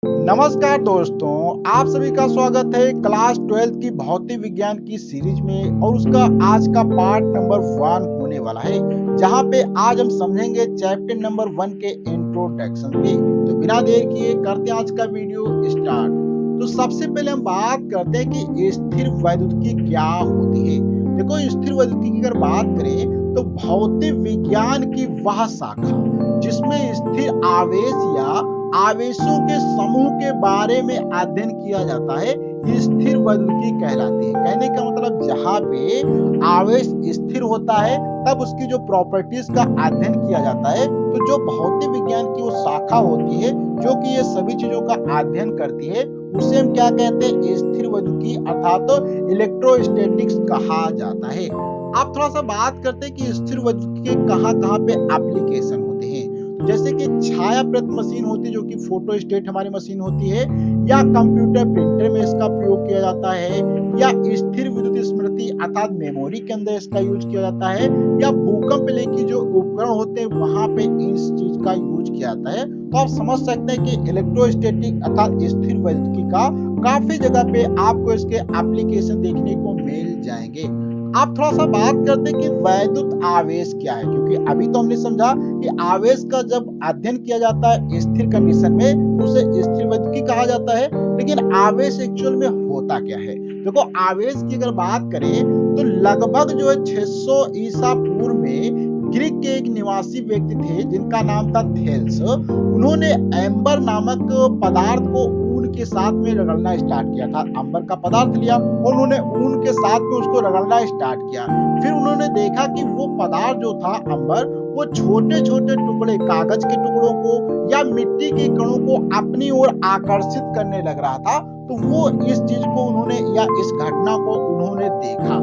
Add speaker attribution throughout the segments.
Speaker 1: नमस्कार दोस्तों, आप सभी का स्वागत है क्लास 12 की भौतिक विज्ञान की सीरीज में और उसका आज का पार्ट नंबर 1 होने वाला है, जहां पे आज हम समझेंगे चैप्टर नंबर 1 के इंट्रोडक्शन पे। तो बिना देर किए करते हैं आज का वीडियो स्टार्ट। तो सबसे पहले हम बात करते हैं कि स्थिर वैद्युतिकी क्या होती है। देखो, स्थिर वैद्युतिकी की अगर बात करें तो भौतिक विज्ञान की वह शाखा जिसमें स्थिर आवेश या आवेशों के समूह के बारे में अध्ययन किया जाता है, स्थिर वैद्युतिकी कहलाती है। कहने का मतलब जहाँ पे आवेश स्थिर होता है तब उसकी जो प्रॉपर्टीज का अध्ययन किया जाता है। तो जो भौतिक विज्ञान की वो शाखा होती है जो कि ये सभी चीजों का अध्ययन करती है, उसे हम क्या कहते हैं? स्थिर वैद्युतिकी अर्थात तो इलेक्ट्रोस्टैटिक्स कहा जाता है। आप थोड़ा सा बात करते हैं कि स्थिर वैद्युतिकी के कहाँ-कहाँ पे एप्लीकेशन होते हैं। जैसे कि छायाप्रत मशीन होती है जो कि फोटोस्टेट हमारी मशीन होती है, या कंप्यूटर प्रिंटर में इसका प्रयोग किया जाता है, या स्थिर विद्युत स्मृति अर्थात मेमोरी के अंदर इसका यूज किया जाता है, या भूकंप लेखी जो उपकरण होते हैं वहां पे इस चीज का यूज किया जाता है। तो आप समझ सकते हैं कि इलेक्ट्रोस्टैटिक अर्थात स्थिर वैद्युतिकी का काफी जगह पे आपको इसके एप्लीकेशन देखने को मिल जाएंगे। आप थोड़ा सा बात करते हैं कि वैद्युत आवेश क्या है, क्योंकि अभी तो हमने समझा कि आवेश का जब अध्ययन किया जाता है स्थिर कंडीशन में तो उसे स्थिर वैद्युतिकी कहा जाता है, लेकिन आवेश एक्चुअल में होता क्या है। देखो, आवेश की अगर बात करें तो लगभग जो है 600 ईसा पूर्व में ग्रीक के एक निवासी व्यक्ति थे जिनका नाम था थेल्स। उन्होंने एम्बर नामक पदार्थ को ऊन के साथ में रगड़ना स्टार्ट किया था। अंबर का पदार्थ लिया और उन्होंने ऊन के साथ में उसको रगड़ना स्टार्ट किया। फिर उन्होंने देखा कि वो पदार्थ जो था अंबर, वो छोटे छोटे टुकड़े कागज के टुकड़ों को या मिट्टी के कणों को अपनी ओर आकर्षित करने लग रहा था। तो वो इस चीज को उन्होंने या इस घटना को उन्होंने देखा।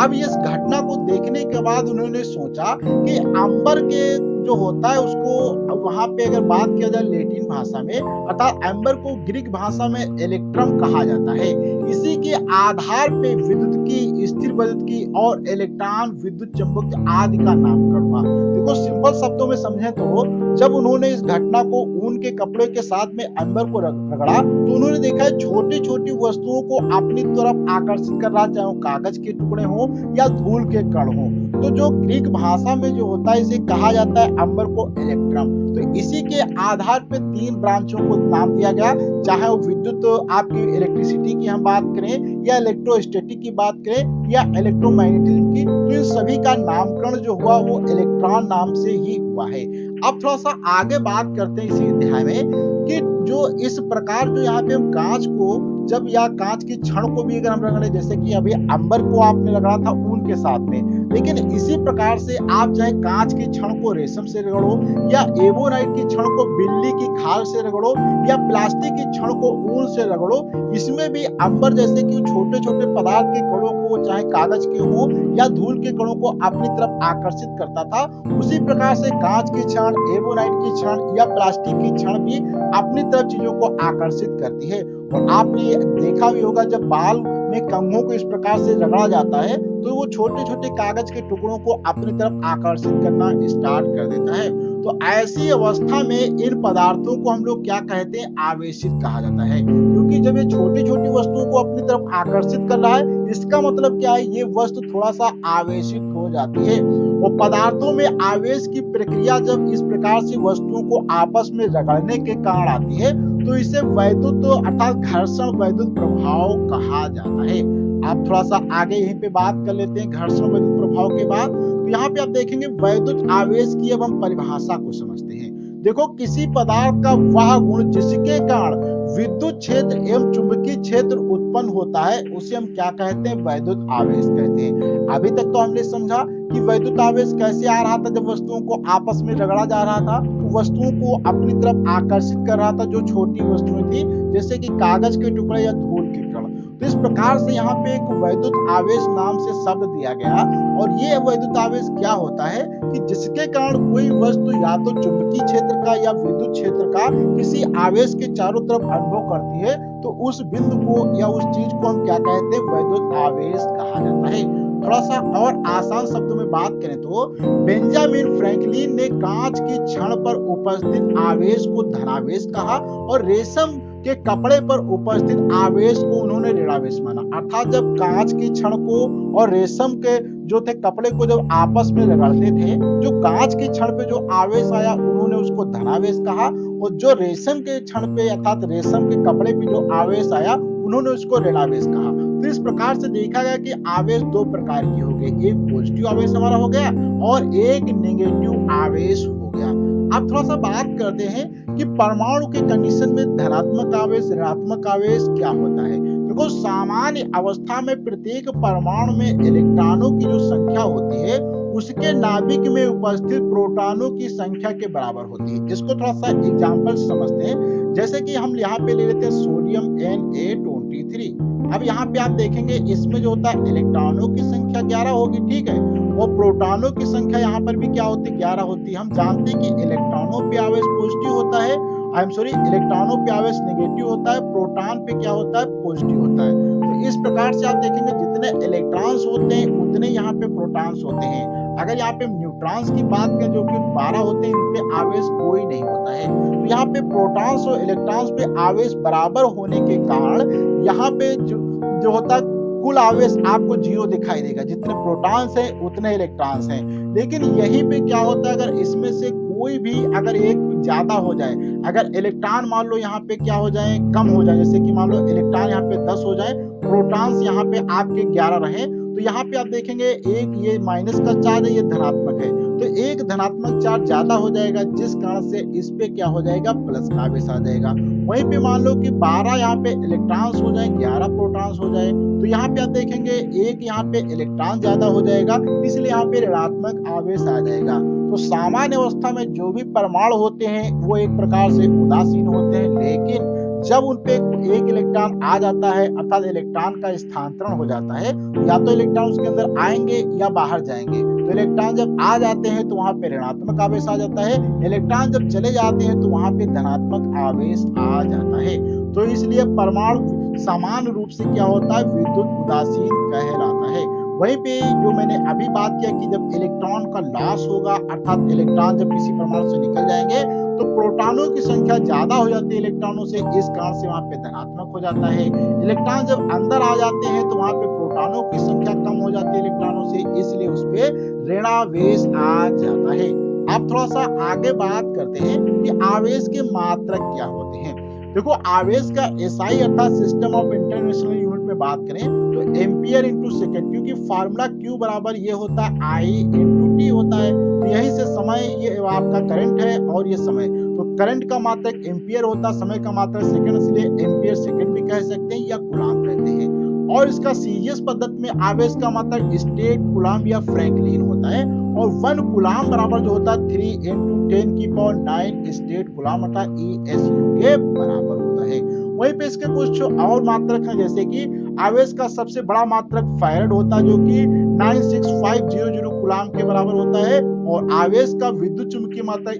Speaker 1: अब इस घटना को देखने के बाद उन्होंने सोचा कि अंबर के जो होता है उसको वहां पे अगर बात किया जाए लैटिन भाषा में अर्थात एम्बर को ग्रीक भाषा में इलेक्ट्रम कहा जाता है। इसी के आधार पे विद्युत की स्थिर वैद्युतिकी और इलेक्ट्रॉन विद्युत चुंबक आदि का नामकरण हुआ। देखो, सिंपल शब्दों में समझे तो जब उन्होंने इस घटना को ऊन के कपड़े के साथ में एम्बर को रगड़ा तो उन्होंने देखा छोटी छोटी वस्तुओं को अपनी तरफ आकर्षित कर रहा, चाहे वो कागज के टुकड़े हो या धूल के कण हो। तो जो ग्रीक भाषा में जो होता है इसे कहा जाता है एम्बर को इलेक्ट्रम। तो इसी के आधार पे 3 ब्रांचों को नाम दिया गया, चाहे वो विद्युत आपकी इलेक्ट्रिसिटी की हम बात करें या इलेक्ट्रोस्टैटिक की बात करें या इलेक्ट्रोमैग्नेटिज्म की। तो इन सभी का नामकरण जो हुआ वो इलेक्ट्रॉन नाम से ही हुआ है। अब थोड़ा सा आगे बात करते हैं इसी अध्याय में कि जो इस प्रकार जो यहाँ पे हम कांच को जब या कांच की छड़ को भी अगर हम रगड़े, जैसे कि अभी अंबर को आपने रगड़ा था ऊन के साथ में, लेकिन इसी प्रकार से आप चाहे कांच की छड़ को रेशम से रगड़ो या एबोनाइट की छड़ को बिल्ली की खाल से रगड़ो या प्लास्टिक की छड़ को ऊन से रगड़ो, इसमें भी अंबर जैसे कि छोटे छोटे पदार्थ के कणों को चाहे कागज के हो या धूल के कणों को अपनी तरफ आकर्षित करता था। उसी प्रकार से कांच की छड़, एबोनाइट की छड़ या प्लास्टिक की छड़ भी अपनी तरफ चीजों को आकर्षित करती है। और आपने देखा भी होगा जब बाल में कंघों को इस प्रकार से रगड़ा जाता है तो वो छोटे छोटे कागज के टुकड़ों को अपनी तरफ आकर्षित करना स्टार्ट कर देता है। तो ऐसी अवस्था में इन पदार्थों को हम लोग क्या कहते हैं? आवेशित कहा जाता है, क्योंकि जब ये छोटी छोटी वस्तुओं को अपनी तरफ आकर्षित कर रहा है इसका मतलब क्या है? ये वस्तु थोड़ा सा आवेशित हो जाती है। और पदार्थों में आवेश की प्रक्रिया जब इस प्रकार से वस्तुओं को आपस में रगड़ने के कारण आती है तो इसे वैद्युत अर्थात घर्षण वैद्युत प्रभाव कहा जाता है। आप थोड़ा सा आगे यहीं पे बात कर लेते हैं घर्षण वैद्युत प्रभाव के बाद। तो यहाँ पे आप देखेंगे वैद्युत आवेश की अब हम परिभाषा को समझते हैं। देखो, किसी पदार्थ का वह गुण जिसके कारण विद्युत क्षेत्र एवं चुंबकीय क्षेत्र उत्पन्न होता है उसे हम क्या कहते हैं? वैद्युत आवेश कहते हैं। अभी तक तो हमने समझा कि वैद्युत आवेश कैसे आ रहा था, जब वस्तुओं को आपस में रगड़ा जा रहा था तो वस्तुओं को अपनी तरफ आकर्षित कर रहा था जो छोटी वस्तुएं थी, जैसे कि कागज के टुकड़े या धूल के कण। तो इस प्रकार से यहाँ पे एक वैद्युत आवेश नाम से शब्द दिया गया। और ये वैद्युत आवेश क्या होता है कि जिसके कारण कोई वस्तु या तो चुंबकीय क्षेत्र का या विद्युत क्षेत्र का किसी आवेश के चारों तरफ अनुभव करती है तो उस बिंदु को या उस चीज को हम क्या कहते हैं? वैद्युत आवेश कहा जाता है। थोड़ा सा और आसान शब्दों में बात करें तो बेंजामिन फ्रैंकलिन ने कांच की छड़ पर उपस्थित आवेश को धनावेश कहा और रेशम के कपड़े पर उपस्थित आवेश को उन्होंने ऋणावेश माना। अर्थात जब कांच की छड़ को और रेशम के जो थे कपड़े को जब आपस में रगड़ते थे, जो कांच की छड़ पे जो आवेश आया उन्होंने उसको धनावेश कहा, और जो रेशम के छड़ पे अर्थात रेशम के कपड़े पे जो आवेश आया उन्होंने उसको ऋणावेश कहा। तो इस प्रकार से देखा गया कि आवेश दो प्रकार की हो गए, एक पॉजिटिव आवेश हमारा हो गया और एक नेगेटिव आवेश हो गया। अब थोड़ा सा बात करते हैं कि परमाणु के कंडीशन में धनात्मक आवेश ऋणात्मक आवेश क्या होता है। देखो, सामान्य अवस्था में प्रत्येक परमाणु में इलेक्ट्रॉनों की जो संख्या होती है उसके नाभिक में उपस्थित प्रोटॉनों की संख्या के बराबर होती है। इसको थोड़ा सा एग्जांपल समझते हैं, जैसे कि हम यहाँ पे ले लेते हैं सोडियम Na23। अब यहाँ पे आप देखेंगे इसमें जो होता है इलेक्ट्रॉनों की संख्या 11 होगी, ठीक है, और प्रोटॉनों की संख्या यहाँ पर भी क्या होती है, 11 होती है। हम जानते हैं कि इलेक्ट्रॉनों पे आवेश पॉजिटिव होता है, इलेक्ट्रॉनों पे आवेश नेगेटिव होता है, प्रोटॉन पे क्या होता है, पॉजिटिव होता है। तो इस प्रकार से आप देखेंगे जितने इलेक्ट्रॉन्स होते हैं उतने यहाँ पे प्रोटॉन्स होते हैं। अगर यहाँ पे न्यूट्रॉन्स की बात करें जो कि 12 होते हैं, इन पे आवेश कोई नहीं होता है। तो यहाँ पे प्रोटॉन्स और इलेक्ट्रॉन्स पे आवेश बराबर होने के कारण यहाँ पे जो होता है कुल आवेश आपको 0 दिखाई देगा। जितने प्रोटॉन्स हैं उतने इलेक्ट्रॉन्स हैं। लेकिन यहीं पे क्या होता है, अगर इसमें से कोई भी अगर एक ज्यादा हो जाए, अगर इलेक्ट्रॉन मान लो यहाँ पे क्या हो जाए, कम हो जाए, जैसे कि मान लो इलेक्ट्रॉन यहाँ पे 10 हो जाए, प्रोटॉन्स यहाँ पे आपके 11 रहे, तो यहाँ पे आप देखेंगे एक ये माइनस का चार्ज है, ये धनात्मक है, तो एक धनात्मक चार्ज ज्यादा हो जाएगा, जिस कारण से इस पे क्या हो जाएगा, प्लस का आवेश आ जाएगा। वहीं पे मान लो कि 12 यहाँ पे इलेक्ट्रॉन्स हो जाए, 11 प्रोटॉन्स हो जाए, तो यहाँ पे आप देखेंगे एक यहाँ पे इलेक्ट्रॉन ज्यादा हो जाएगा, इसलिए यहाँ पे ऋणात्मक आवेश आ जाएगा। तो सामान्य अवस्था में जो भी परमाणु होते हैं वो एक प्रकार से उदासीन होते हैं, लेकिन जब उन पे एक इलेक्ट्रॉन आ जाता है अर्थात इलेक्ट्रॉन का स्थानांतरण हो जाता है, या तो इलेक्ट्रॉन उसके अंदर आएंगे या बाहर जाएंगे। तो इलेक्ट्रॉन जब आ जाते हैं तो वहां पे ऋणात्मक आवेश आ जाता है, इलेक्ट्रॉन जब चले जाते हैं तो वहां पे धनात्मक आवेश आ जाता है। तो इसलिए परमाणु सामान्य रूप से क्या होता है, विद्युत उदासीन कहलाता है। वहीं पे जो मैंने अभी बात किया कि जब इलेक्ट्रॉन का लॉस होगा अर्थात इलेक्ट्रॉन जब किसी परमाणु से निकल जाएंगे तो प्रोटॉनों की संख्या ज्यादा हो जाती है इलेक्ट्रॉनों से, इस कारण से वहां पे धनात्मक हो जाता है। इलेक्ट्रॉन जब अंदर आ जाते हैं तो वहां पे प्रोटॉनों की संख्या कम हो जाती है इलेक्ट्रॉनों से, इसलिए उस पे ऋणावेश आ जाता है। अब थोड़ा सा आगे बात करते हैं कि आवेश के मात्रक क्या होते हैं। देखो, आवेश का एसआई अर्थात सिस्टम ऑफ इंटरनेशनल यूनिट में बात करें तो एम्पियर इंटू सेकेंड, क्योंकि फार्मूला Q बराबर ये होता है I इंटू T होता है। तो यहीं से समय, ये आपका करंट है और ये समय, तो करंट का मात्रक एम्पियर होता है, समय का मात्रक सेकंड, इसलिए एम्पियर सेकंड भी कह सकते हैं या कूलाम कहते हैं। और इसका सीजीएस पद्धति में आवेश का मात्रक स्टेट, कूलाम या फ्रैंकलिन होता है, और 1 कूलाम बराबर जो होता है 3 × 10⁹ स्टेट कूलाम अर्थात ESU के बराबर होता है। वहीं पे इसके कुछ और मात्रक हैं, जैसे कि आवेश का सबसे बड़ा मात्रक फैराड होता है जो कि 96500 कूलाम के बराबर होता है, और आवेश का विद्युत चुंबकीय मात्रक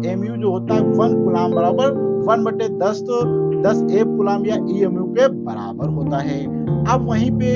Speaker 1: EMU जो होता है 1 कूलाम बराबर 1/10 एफ कूलाम या EMU के बराबर होता है। अब वहीं पे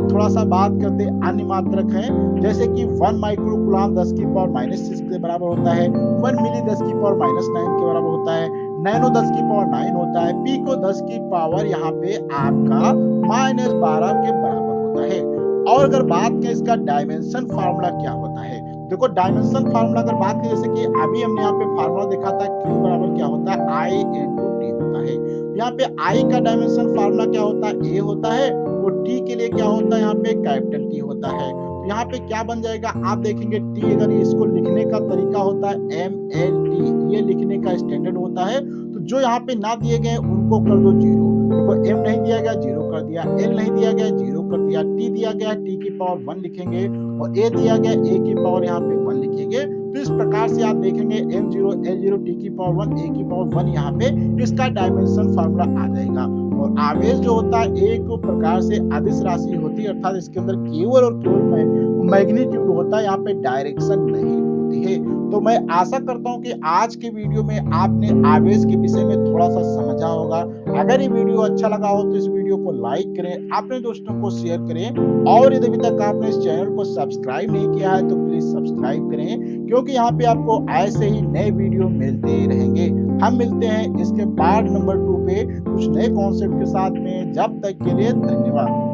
Speaker 1: थोड़ा सा बात करते अन्य मात्रक हैं, जैसे कि 1 माइक्रो कूलाम 10⁻⁻6 के बराबर होता है, 1 मिली 10⁻⁻9 के बराबर होता है, नैनो 10⁻9 होता है, पीको 10 की पावर यहाँ पे आपका -12 के बराबर होता है। और अगर बात करें इसका डायमेंशन फार्मूला क्या होता है, देखो डायमेंशन फार्मूला अगर बात करें, जैसे कि अभी हमने यहाँ पे फार्मूला देखा था Q बराबर क्या होता है, I इंटू T होता है। यहाँ पे I का डायमेंशन फार्मूला क्या होता है, A होता है, और T के लिए क्या होता है, यहाँ पे कैपिटल T होता है। तो यहाँ पे क्या बन जाएगा, आप देखेंगे T अगर इसको लिखने का तरीका होता है MLT, ये लिखने का स्टैंडर्ड होता है। तो जो यहाँ पे ना दिए गए उनको कर दो 0, देखो M नहीं दिया गया 0 कर दिया, L नहीं दिया गया 0 कर दिया, T दिया गया T की पावर 1 लिखेंगे, और A दिया गया A की पावर यहाँ पे 1 लिखेंगे। तो इस प्रकार से आप देखेंगे M0 L0 T की पावर 1 A की पावर 1 यहाँ पे इसका डायमेंशन फार्मूला आ जाएगा। और आवेश जो होता है एक प्रकार से अदिश राशि होती है, अर्थात इसके अंदर केवल और केवल मैग्नीट्यूड होता है, यहाँ पे डायरेक्शन नहीं होती है। तो मैं आशा करता हूँ कि आज के वीडियो में आपने आवेश के विषय में थोड़ा सा समझा होगा। अगर ये वीडियो अच्छा लगा हो तो इस वीडियो को लाइक करें, अपने दोस्तों को शेयर करें और यदि अभी तक आपने इस चैनल को सब्सक्राइब नहीं किया है तो प्लीज सब्सक्राइब करें, क्योंकि यहाँ पे आपको ऐसे ही नए वीडियो मिलते रहेंगे। हम मिलते हैं इसके पार्ट नंबर 2 पे कुछ नए कॉन्सेप्ट के साथ में। जब तक के लिए धन्यवाद।